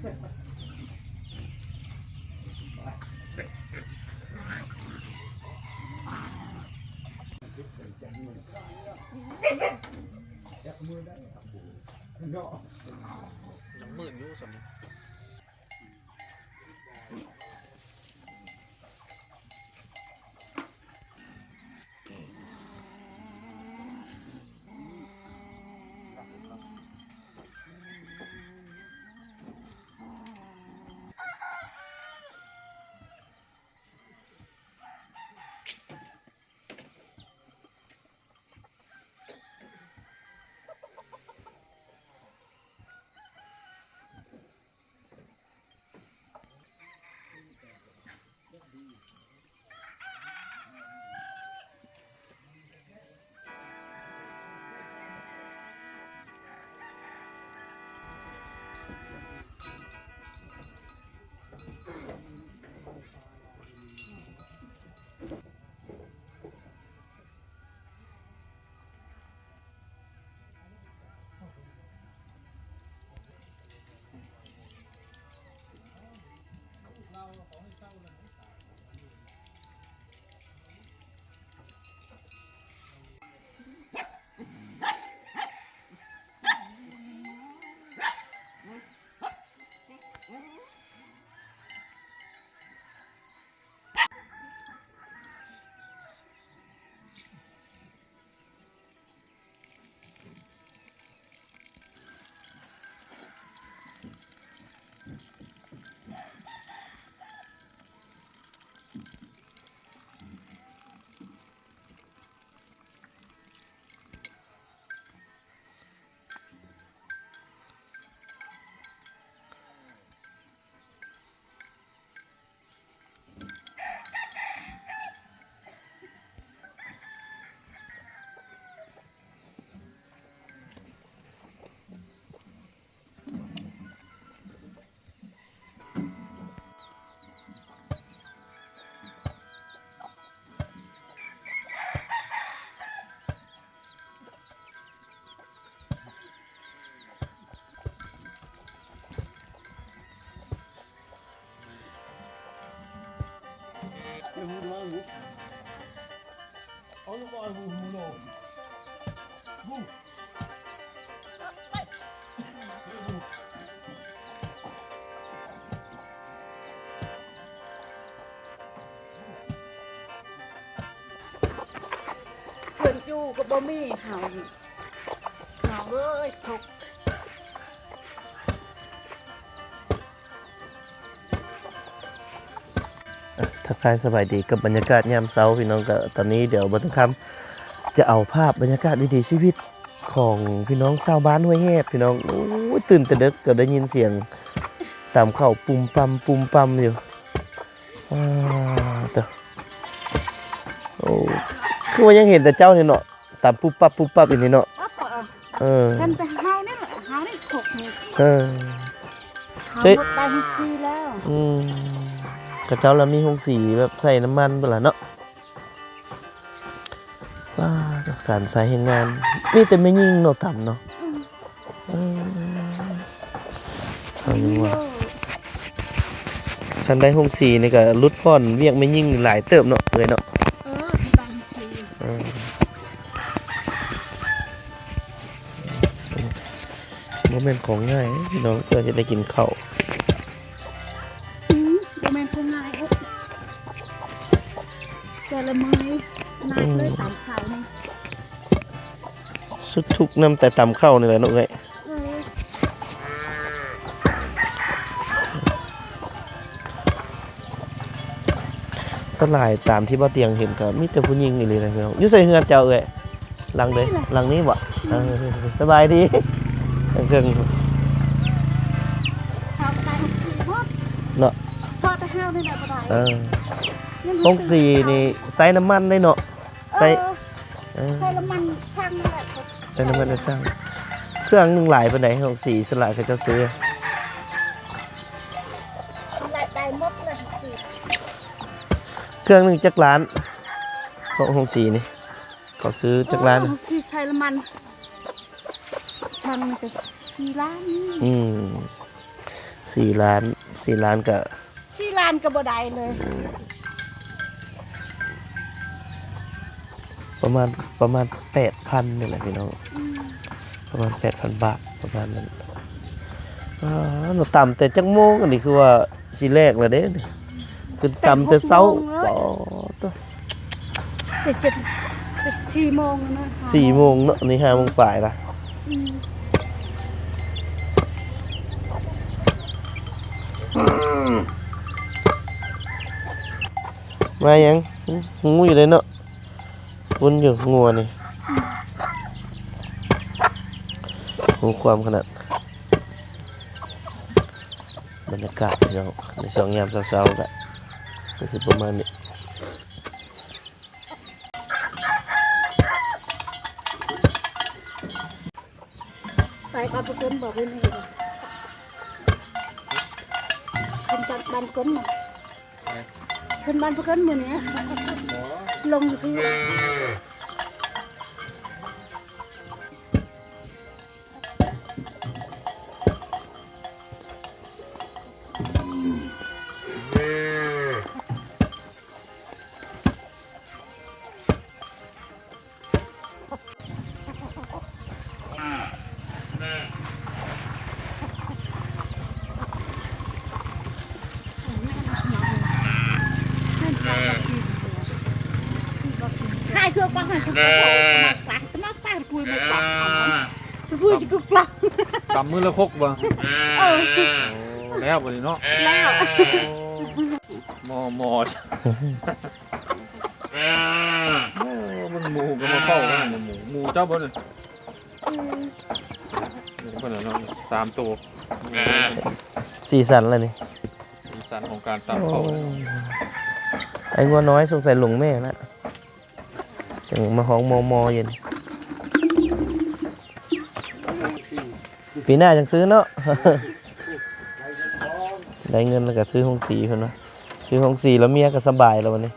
จับมือได้ครับเนาะ20,000อยู่สำเพิ่นอยู่ก็บ่มีเฮาเอ้ยทุกทักทายสบายดีกับบรรยากาศยามเช้าพี่น้องก็ตอนนี้เดี๋ยวบันทึกคำจะเอาภาพบรรยากาศวิถีชีวิตของพี่น้องชาวบ้านห้วยแฮดพี่น้องโอ้ยตื่นแต่ดึกก็ได้ยินเสียงตามเข้าปุ่มปั๊มอยู่เด้อโอ้คือว่ายังเห็นแต่เจ้านี่เนาะตามปุ๊บปั๊บอย่างนี้เนาะกันแต่เฮานี่แหละเฮานี่ทุกนี่เฮาได้ชีแล้วกระเจ้าแล้วมีหงสีแบบใส่น้ำมันเปล่าเนาะว้าการใส่แรงงานมีแต่ไม่ยิ่งเนาะต่ำเนาะเอาอย่างว่าฉันได้หงสีนี่ก็ลุดพ่อนเวียกไม่ยิ่งหลายเติบเนาะเลยเนาะได้ชีบ่แม่นของง่ายน้องเพื่อจะได้กินข้าวบ่แม่นของง่ายแต่ละมื้อนักเลยตามข่าวนี่สุดทุกน้ำแต่ตำข้าวนี่แหละเนาะเอ้ยสลายตามที่บ่เตียงเห็นก็มีแต่ผู้หญิงอีหลีนะพี่น้องอยู่ใส่เฮือนเจ้าเอ้ยหลังเด้หลังนี้บ่สบายดีเครื่องเนาะพอแต่เฮานี่แหละบ่ได้หงสีนี่ใส่น้ำมันได้เนาะใส่น้ำมันช่างนั่นแหละใส่น้ำมันช่างเครื่องนึงหลายปานใดหงสีสลายเขาจะซื้อหลายได้หมดเลยเครื่องนึงจักล้านหงสีนี่เขาซื้อจักล้านชีใช้น้ำมันช่างนี่ก็4 ล้าน 4 ล้าน4 ล้านก็ 4 ล้านก็บ่ได้เลย ประมาณ 8,000 นี่แหละพี่น้องประมาณ 8,000 บาทประมาณนั้นหนูต่ำแต่จักโมงอันนี้คือว่าสิแรกแล้วเด้นี่คือต่ำแต่เช้าปอต แต่4 โมงนะ 4 โมงเนาะนี่5 โมงปลายละ มายังงูอยู่เลยเนาะวนอยู่งัวนี่งูความขนาดบรรยากาศพี่น้องในช่วงยามเช้าๆก็คือประมาณนี้ ไปบ้านพระคุณบอกให้นี่ขึ้นบ้านคุณน่ะขึ้นบ้านพระคุณมื้อนี้ลงอยู่ที่ใครเพื่อปังให้ทุกคนมาฝากมาฝากคุยมาฝากคุยจะกลับ กำมือละคกบ่ เออ โอ้แล้วบ่นี่เนาะ แล้ว หมอดมันหมูก็มาเข้ากันนี่หมูเจ้าบ่นี่หมูเพิ่นน่ะเนาะ3ตัว สีสันอะไรนี่ สีสันของการตำเข้า ไอ้งัวน้อยสงสัยหลงแม่แล้วจังมาห้องมอเย็นปีหน้าจังซื้อเนาะ ได้เงินแล้วก็ซื้อห้องสีเพิ่นเนาะซื้อห้องสีแล้วเมียก็สบายแล้ววันนี้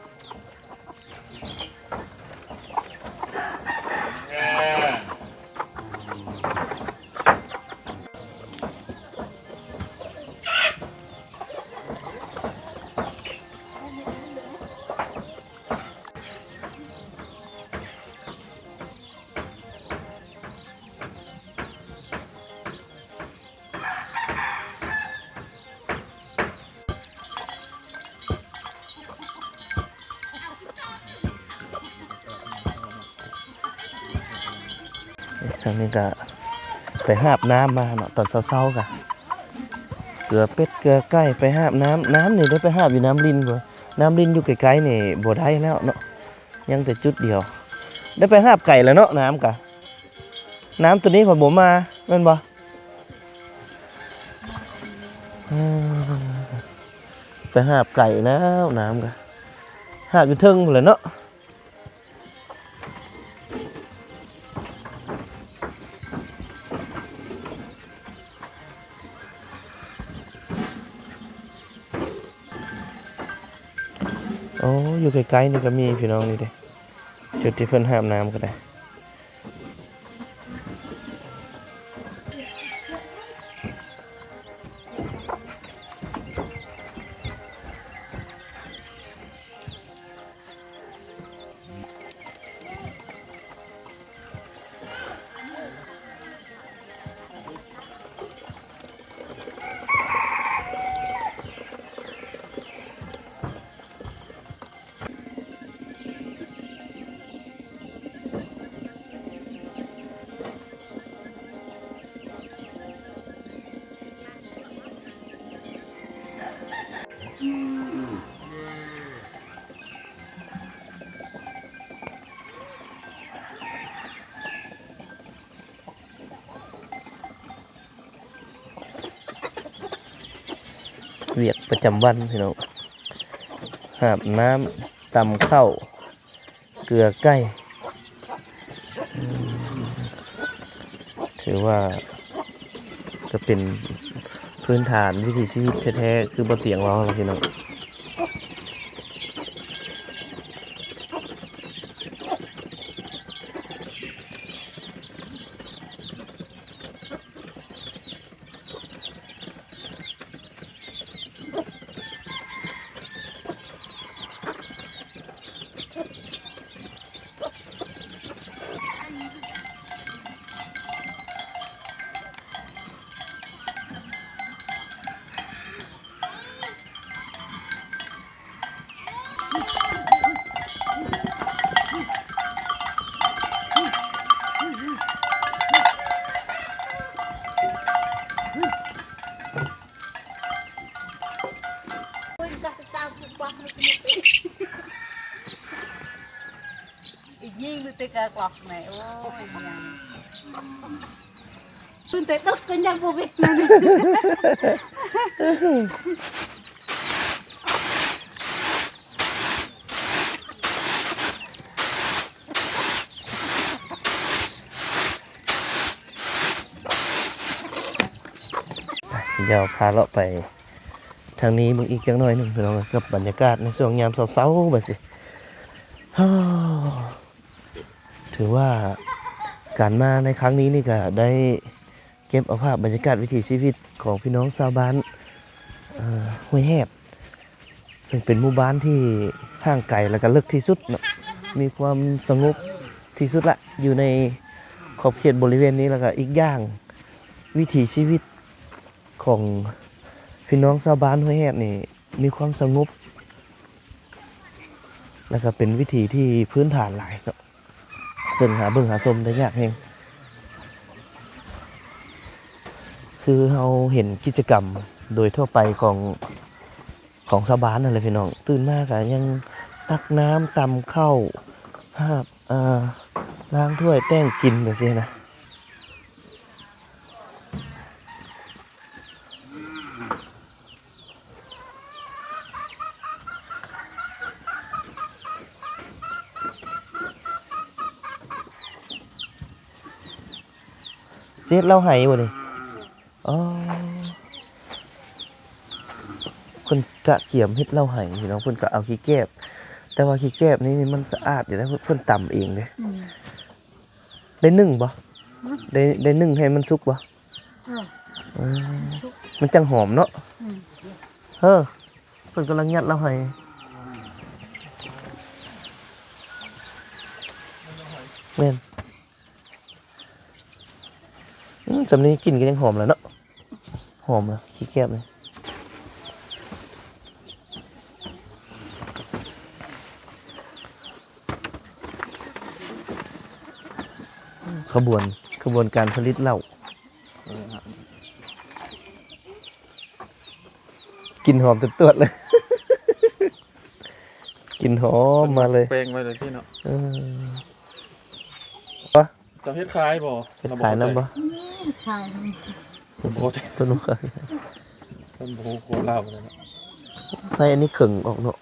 ครั้งนี้ก็ไปหาบน้ำมาเนาะตอนเช้าๆกะเกลือเป็ดเกลือไก่ไปหาบน้ำนี่ได้ไปหาบอยู่น้ำลินบ่น้ำลินอยู่ไกลๆนี่บ่ได้แล้วเนาะยังแต่จุดเดียวได้ไปหาบไก่แล้วเนาะน้ำกะน้ำตัวนี้ผมบ่มาแม่นบ่ไปหาบไก่แล้วน้ำกะหาบอยู่เทิงพุ่นแหละเนาะโอ้อยู่ใกล้ๆนี่ก็มีพี่น้องนี่เด้จุดที่เพิ่นหาบน้ำก็ได้เวียกประจำวันพี่น้องหาบน้ำตำข้าวเกลือไก่ถือว่าจะเป็นพื้นฐานวิถีชีวิตแท้ๆคือบ่เตียงเราเลยพี่น้อง quá gì mới tới cả quạt này ôi tôi tới tức cái nhang vô việc này เดี๋ยวพาเราไปทางนี้มึงอีกจังหน่อยหนึ่งพี่น้องกับบรรยากาศในช่วงยามเช้าๆแบบสิถือว่าการมาในครั้งนี้นี่ก็ได้เก็บเอาภาพบรรยากาศวิถีชีวิตของพี่น้องชาวบ้านห้วยแหบซึ่งเป็นหมู่บ้านที่ห่างไกลและก็ลึกที่สุดเนาะมีความสงบที่สุดละอยู่ในขอบเขตบริเวณนี้แล้วก็อีกอย่างวิถีชีวิตของพี่น้องชาวบ้านห้วยแหบนี่มีความสงบแล้วก็เป็นวิถีที่พื้นฐานหลายเนาะซึ่งหาเบิ่งหาชมได้ยากแฮงคือเราเห็นกิจกรรมโดยทั่วไปของชาวบ้านนั่นแหละพี่น้องตื่นมากก็ยังตักน้ำตำข้าวหาบล้างถ้วยแต่งกินแบบนี้นะเจ็ดเล่าไห้บ่นี่อ๋อคนกะเกี่ยมเฮ็ดเล่าไห้พี่น้องเพิ่นก็เอาขี้แก้บแต่ว่าขี้แก้บนี่มันสะอาดอยู่นะเพิ่นตำเองเด้ได้นึ่งบ่ได้นึ่งให้มันสุกบ่มันจังหอมเนาะเพิ่นกำลังยัดเล่าไห้แม่นจำนี้กินก็ยังหอมแล้วเนาะหอมแล้วขี้แก้บเลยขบวนการผลิตเหล้ากินหอมตัวๆเลย กินหอมมาเลยแปลงไว้เลยพี่เนาะจะเฮ็ดขายบ่ เฮ็ดขายน้ำบ่ ใช่ ผมโคตร ต้นนุก ผมโคตรเล่าเลยเนาะ ใส่อันนี้ขึงออกเนาะ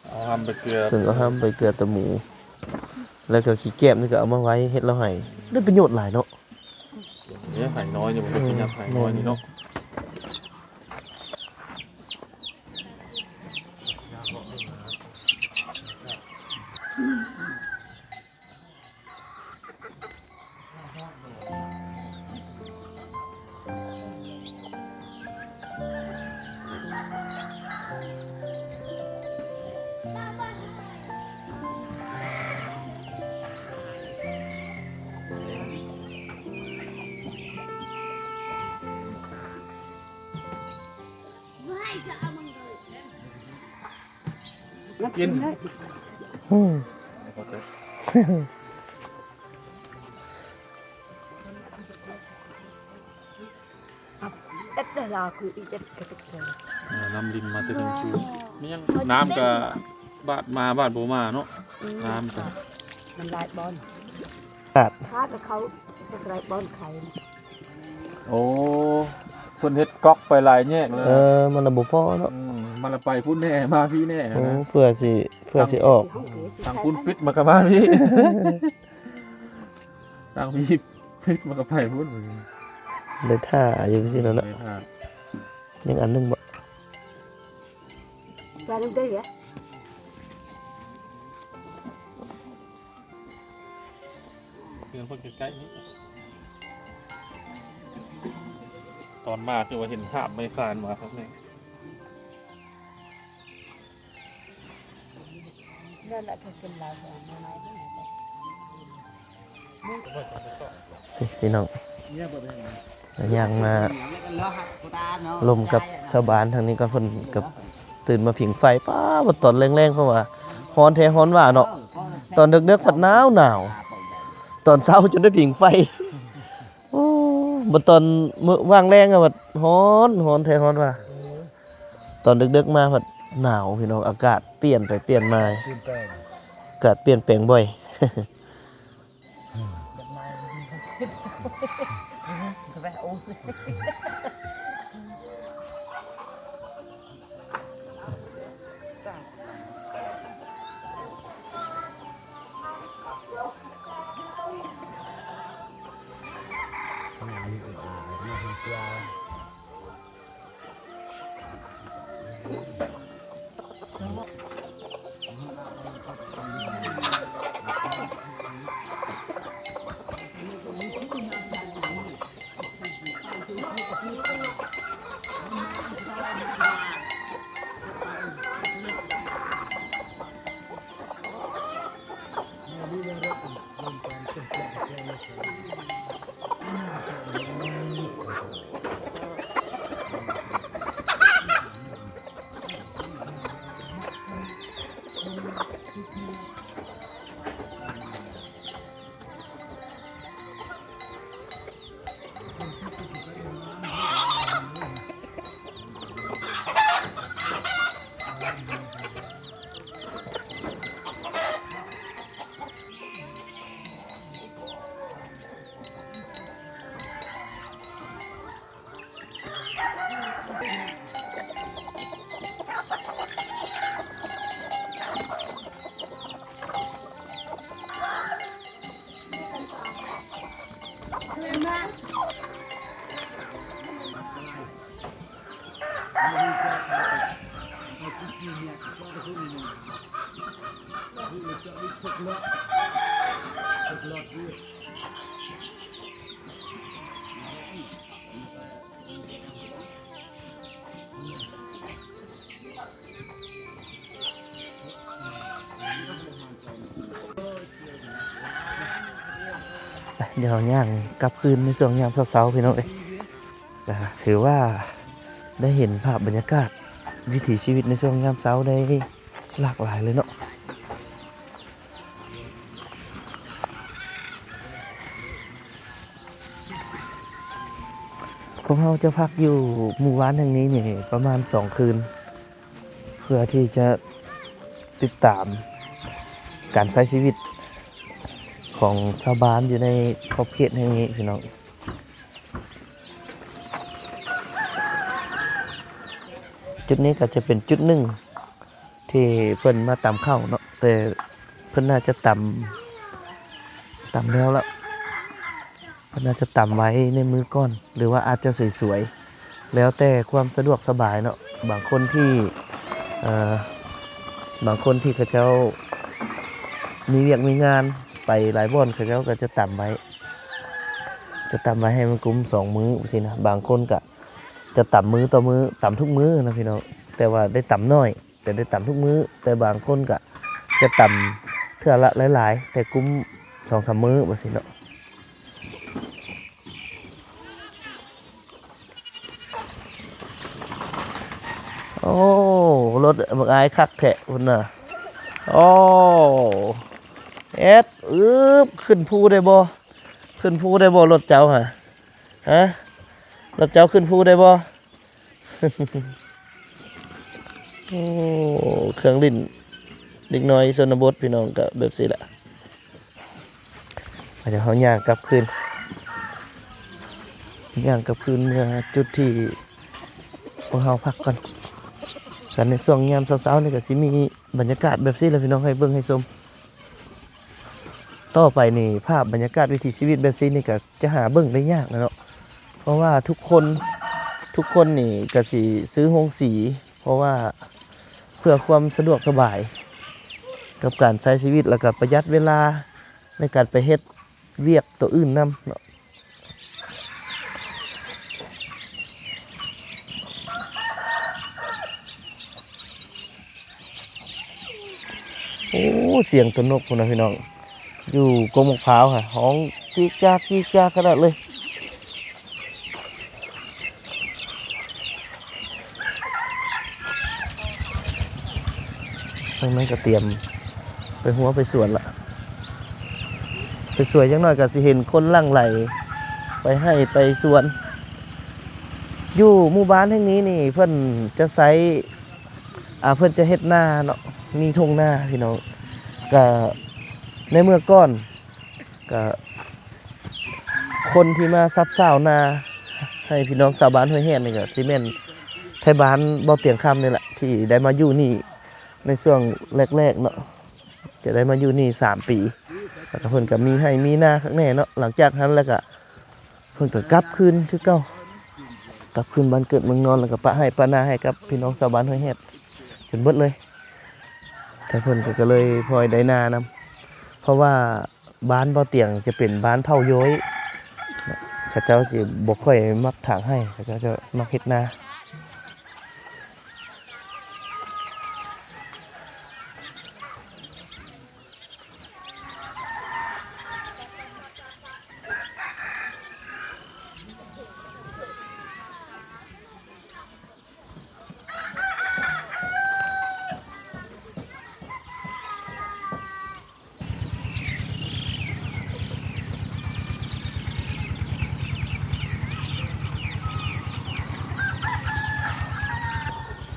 เอาทำไปเกลือ ขึงเอาห้ามไปเกลือตะหมู แล้วก็ขี้แก้บนี่ก็เอามาไว้เฮ็ดแล้วให้ได้ประโยชน์หลายเนาะ เนี่ยไข่น้อยเนี่ยมันเป็นยักษ์ไข่น้อยนี่เนาะกิน đất đây là cứ đi đất cái tục này น้ำริมมาแต่ถึงชูไม่ยังน้ำกับบาดมาบาดโบมาเนาะน้ำกับ มันลายบอล ขาด คาดแล้วเขาจะลายบอลไข่ โอ้เพิ่นเฮ็ดก๊อกไปหลายแยกเลย มันระบบพอเนาะ มันละไปพุ่นแน่มาพี่แน่ โอ้ นะ เพื่อสิออก ทางพุ่นปิดมากับมาพี่ ทางพี่ปิดมากับไปพุ่นเหมือนกัน ได้ท่าอยู่สิแล้วเนาะ เลยค่ะ ยังอันนึงบ่ ra đến đây vậy เพื่อนคนใกล้ๆนี้ตอนมาคือว่าเห็นภาพไม่คลานมาครับเนี่ย ra lại phải cần làm này này พี่น้องย่างมาลมกับชาวบ้านทางนี้ก็เพิ่นกับตื่นมาผิงไฟป้าบ่ตอนแรงๆเพราะว่าร้อนแท้ร้อนว่าเนาะตอนดึกๆพัดหนาวตอนเช้าจนได้ผิงไฟโอ้บ่ตอนมื้อว่างแรงอะบัดร้อนแท้ร้อนว่าตอนดึกๆมาพัด หนาวพี่น้องอากาศเปลี่ยนไปเปลี่ยนมา เปลี่ยนแปลง อากาศเปลี่ยนแปลงบ่อย แบบโอ้ เดี๋ยวย่างกลับคืนในช่วงยามเช้าๆพี่น้องก็ถือว่าได้เห็นภาพบรรยากาศวิถีชีวิตในช่วงยามเช้าได้หลากหลายเลยเนาะพวกเราจะพักอยู่หมู่บ้านแห่งนี้เนี่ยประมาณ2 คืนเพื่อที่จะติดตามการใช้ชีวิตของชาวบ้านอยู่ในขอบเขตแห่งนี้พี่น้องจุดนี้ก็จะเป็นจุดหนึ่งที่เพิ่นมาตำข้าวเนาะแต่เพิ่นน่าจะตำแล้วละเพิ่นน่าจะตำไว้ในมือก่อนหรือว่าอาจจะสวยๆแล้วแต่ความสะดวกสบายเนาะบางคนที่เขาเจ้ามีเวียกมีงานไปหลายบ่อนเขาเจ้าก็จะตำไว้ให้มันคุ้ม2 มื้อสินะบางคนก็จะตำมื้อต่อมื้อตำทุกมื้อนะพี่น้องแต่ว่าได้ตำน้อยแต่ได้ตำทุกมื้อแต่บางคนก็จะตำเทื่อละหลายๆแต่คุ้ม2-3 มื้อว่าสิเนาะโอ้รถบักอายคักแทะพุ่นน่ะโอ้ขึ้นภูได้บ่รถเจ้าฮะรถเจ้าขึ้นภูได้บ่ โอ้เครื่องลิ้นเด็กน้อยชนบทพี่น้องก็แบบสิแหละเดี๋ยวเขาย่างกลับคืนเมื่อจุดที่พวกเราพักกันในช่วงยามเช้าๆนี่ก็สิมีบรรยากาศแบบสิแหละพี่น้องให้เบิ่งให้ชมต่อไปนี่ภาพบรรยากาศวิถีชีวิตแบบนี้นี่ก็จะหาเบิ่งได้ยากนะเนาะเพราะว่าทุกคนนี่ก็สิซื้อโรงสีเพราะว่าเพื่อความสะดวกสบายกับการใช้ชีวิตแล้วก็ประหยัดเวลาในการไปเฮ็ดเวียกตัวอื่นนำเนาะโอ้เสียงตัวนกพุ่นนะพี่น้องอยู่กงมะพร้าวค่ะห้องจี๊กจากขนาดเลยทางนั้นก็เตรียมไปหัวไปสวนละสวยๆจังหน่อยก็สิเห็นคนลั่งไหลไปให้ไปสวนอยู่หมู่บ้านแห่งนี้นี่เพิ่นจะใช้ เพิ่นจะเฮ็ดนาเนาะมีทุ่งนาพี่น้องก็ในเมื่อก่อนก็คนที่มาซับซ้าวนาให้พี่น้องชาวบ้านห้วยแฮดนี่ก็สิแม่นไทบ้านบ่เตียงคำนี่แหละที่ได้มาอยู่นี่ในช่วงแรกๆเนาะจะได้มาอยู่นี่3 ปีแล้วก็เพิ่นก็มีให้มีนาข้างแน่เนาะหลังจากนั้นแล้วก็เพิ่นก็กลับคืนคือเก่ากลับคืนบ้านเกิดเมืองนอนแล้วก็ปะให้ปะนาให้กับพี่น้องชาวบ้านห้วยแฮดจนเบิดเลยแต่เพิ่นก็เลยพลอยได้นานำเพราะว่าบ้านบ่เตียงจะเป็นบ้านเผาย้อยเขาเจ้าสิบ่ค่อยมักถางให้เขาเจ้าจะมักเฮ็ดนา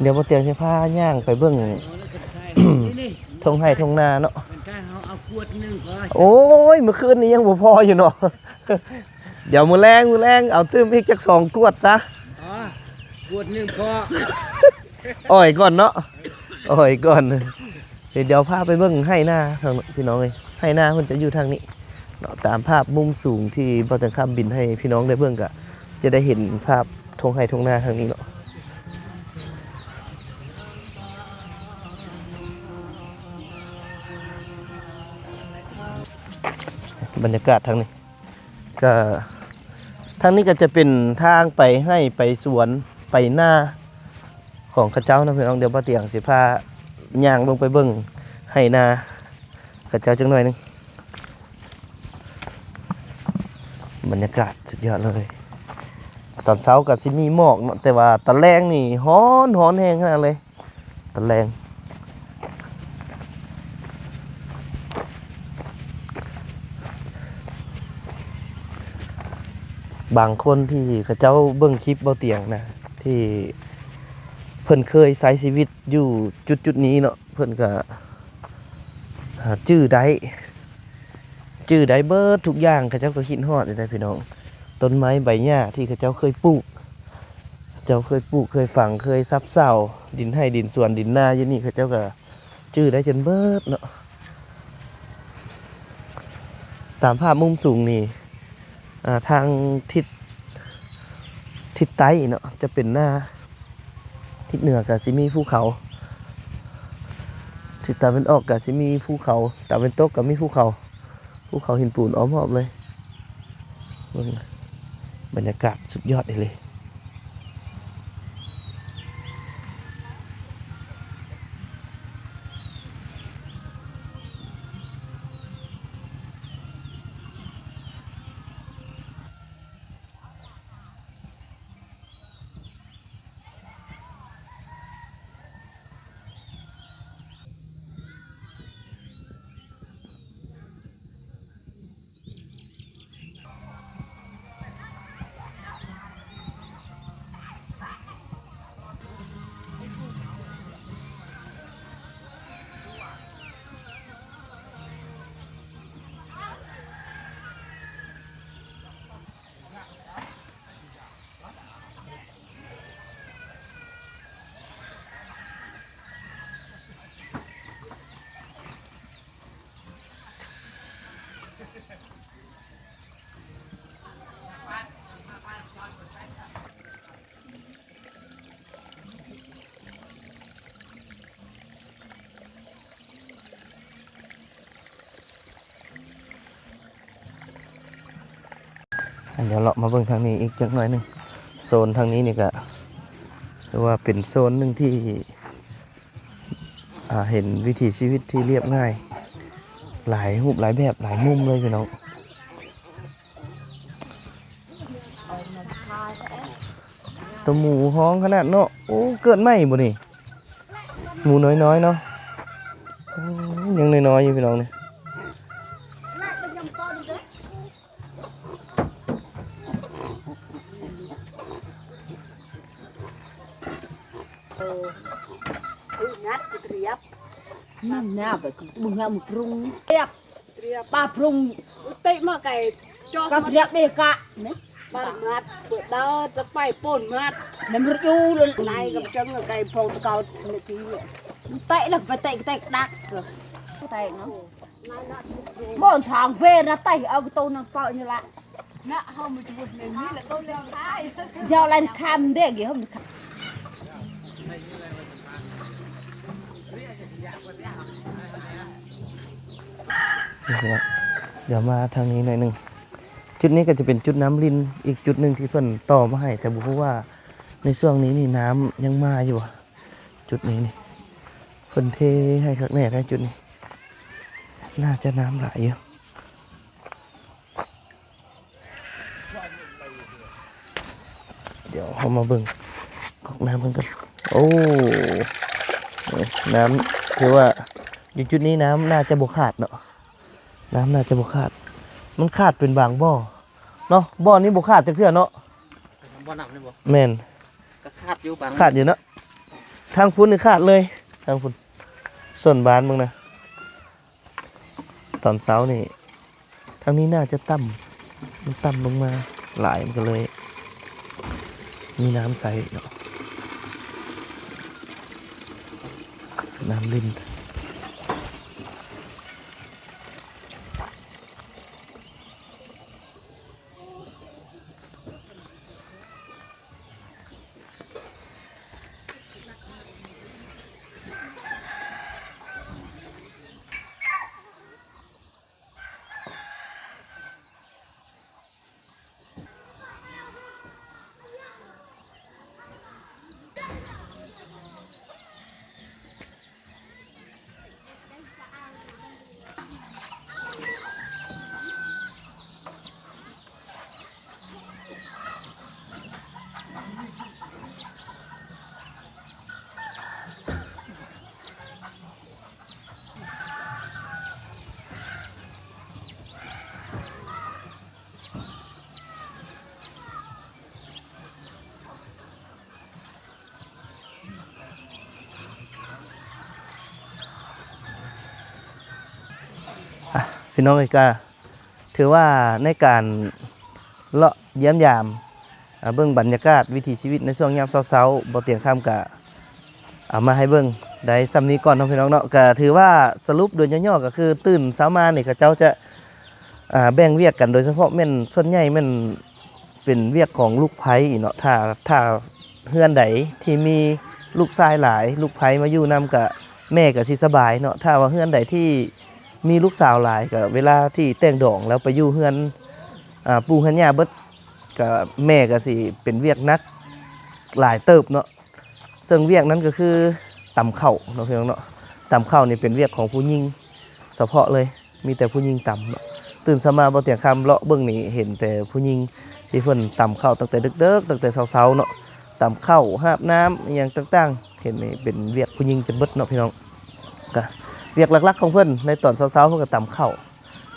เดี๋ยวบ่เตียงสิพาย่างไปเบิ่ง ทงไห้ทงนาเนาะ เอาขวดนึงพอ โอ้ยเมื่อคืนนี้ยังบ่พออยู่เนาะ เดี๋ยวมื้อแรงเอาตื้มอีกจัก2 ขวดซะ อ๋อขวดนึงพอ อ้อยก่อนเนาะอ้อยก่อนเดี๋ยวพาไปเบิ่งไห้นาทางพี่น้องเอ้ยไห้นาเพิ่นจะอยู่ทางนี้เนาะตามภาพมุมสูงที่บ่ตังคำบินให้พี่น้องได้เบิ่งก็จะได้เห็นภาพทงไห้ทงนาทางนี้เนาะบรรยากาศทางนี้ก็ทางนี้ก็จะเป็นทางไปให้ไปสวนไปหน้าของข้าเจ้านะพี่น้องเดี๋ยวป้าเตียงสิพาย่างลงไปเบิ่งให้นาข้าเจ้าจังหน่อยนึงบรรยากาศสุดยอดเลยตอนเช้าก็สิมีหมอกเนาะแต่ว่าตอนแรงนี่ร้อนแห้งขนาดเลยตอนแรงบางคนที่เขาเจ้าเบิ่งคลิปเบาเตียงนะที่เพิ่นเคยใช้ชีวิตอยู่จุดนี้เนาะเพิ่นก็จื้อได้เบิดทุกอย่างเขาเจ้าก็คิดฮอดได้พี่น้องต้นไม้ใบหญ้าที่เขาเจ้าเคยปลูกเคยฝังเคยซับเซาดินให้ดินสวนดินนาอยู่นี่เขาเจ้าก็จื้อได้จนเบิดเนาะตามภาพมุมสูงนี่ทางทิศใต้เนาะจะเป็นหน้าทิศเหนือกับสิมีภูเขาทิศตะวันออกกับสิมีภูเขาตะวันตกกับมีภูเขาหินปูนอ้อมรอบเลยบรรยากาศสุดยอดเลย เดี๋ยวเรามาเบิ่งทางนี้อีกจักหน่อยหนึงโซนทางนี้นี่ก็คือว่าเป็นโซนหนึ่งที่เห็นวิถีชีวิตที่เรียบง่ายหลายรูปหลายแบบหลายมุมเลยพี่น้องตัวหมูฮ้องขนาดเนาะโอ้เกิดไหมบ่นี่หมูน้อยๆเนาะยังน้อยๆอยู่พี่น้องเนี่ย งัดเรียบนั่นน่าไปมึงเอามาปรุงเรียบป้าปรุงเตะมาไก่จอกกับเรียบเบกะเนี่ยบ้านมัดเปิดดาวจะไปป่นมัดน้ำรูเลยนายกับจังไก่พงตะเกาในทีเตะแล้วไปเตะดักเตะเนาะบ่อนทางเวนะเตะเอาตัวน้ำเปล่านี่ละนะเขาไม่จุดในนี้แหละตัวเลี้ยงท้ายเจ้าอะไรคำเด็กกี่เขาไม่คำเดี๋ยวมาทางนี้หน่อยหนึ่งจุดนี้ก็จะเป็นจุดน้ำลินอีกจุดหนึ่งที่เพิ่นต่อมาให้แต่บอกว่าในช่วงนี้นี่น้ำยังมาอยู่จุดนี้นี่เพิ่นเทให้ข้างแน่ได้จุดนี้น่าจะน้ำไหลอยู่เดี๋ยวเรามาเบิ่งกอกน้ำกันกันโอ้น้ำคือว่าอยู่จุดนี้น้ำน่าจะบกขาดเนาะน้ำน่าจะบกขาดมันขาดเป็นบางบ่อเนาะบ่อนี้บกขาดจักเทื่อเนาะบ่อน้ำนี่บ่แม่นก็ขาดอยู่บางขาดอยู่เนาะทางพุ่นนี่ขาดเลยทางพุ่นส่วนบ้านมึงนะตอนเช้านี่ทางนี้น่าจะต่ำมันต่ำลงมาหลายมันก็เลย มีน้ำใสเนาะน้ำลินพี่น้องเอกาถือว่าในการเลาะเยี่ยมยามเบิ่งบรรยากาศวิถีชีวิตในช่วงยามเช้าๆบ่เตียงข้ามกะเอามาให้เบิ่งได้ซ้ำนี้ก่อนเนาะพี่น้องเนาะก็ถือว่าสรุปโดยย่อๆก็คือตื่นเช้ามานี่เขาเจ้าจะแบ่งเวียกกันโดยเฉพาะแม่นส่วนใหญ่แม่นเป็นเวียกของลูกไผ่เนาะถ้าเฮือนใดที่มีลูกชายหลายลูกไผ่มาอยู่นำกะแม่ก็สิสบายเนาะถ้าว่าเฮือนใดที่มีลูกสาวหลายก็เวลาที่แต่งดองแล้วไปอยู่เฮือนปู่เฮือนย่าเบิดก็แม่ก็สิเป็นเวียกนักหลายเติบเนาะซึ่งเวียกนั้นก็คือตำข้าวเนาะพี่น้องเนาะตำข้าวนี่เป็นเวียกของผู้หญิงเฉพาะเลยมีแต่ผู้หญิงตำเนาะตื่นสมาบ่เตียงคำเลาะเบิ่งนี่เห็นแต่ผู้หญิงที่เพิ่นตำข้าวตั้งแต่ดึกๆตั้งแต่เช้าๆเนาะตำข้าวหาบน้ำอหย่างต่างๆเห็นนี่เป็นเวียกผู้หญิงจะเบิดเนาะพี่น้องก็เวียกหลักๆของเพิ่นในตอนเช้าๆเพิ่นก็ตำข้าว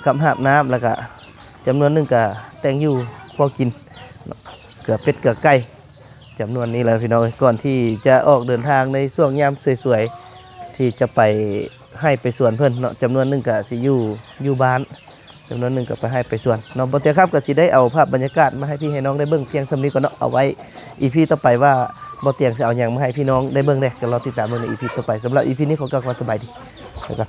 กับหาบน้ำแล้วก็จำนวนหนึงก็แต่งอยู่ครัวกินเกลือเป็ดเกลือไก่จำนวนนี้แหละพี่น้องก่อนที่จะออกเดินทางในช่วงยามสวยๆที่จะไปให้ไปสวนเพิ่นเนาะจำนวนหนึงก็สิอยู่บ้านจำนวนหนึงก็ไปให้ไปสวนน้องบ่เตียครับก็สิได้เอาภาพบรรยากาศมาให้พี่ให้น้องได้เบิ่งเพียงส่ำนี้ก่อนเนาะเอาไว้ EP ต่อไปว่าบ่เตียงจะเอาหยังมาให้พี่น้องได้เบิ่งได้ก็รอติดตามเบิ่งใน EP ต่อไปสำหรับ EP นี้ขอกล่าวความสบายดีแล้วกัน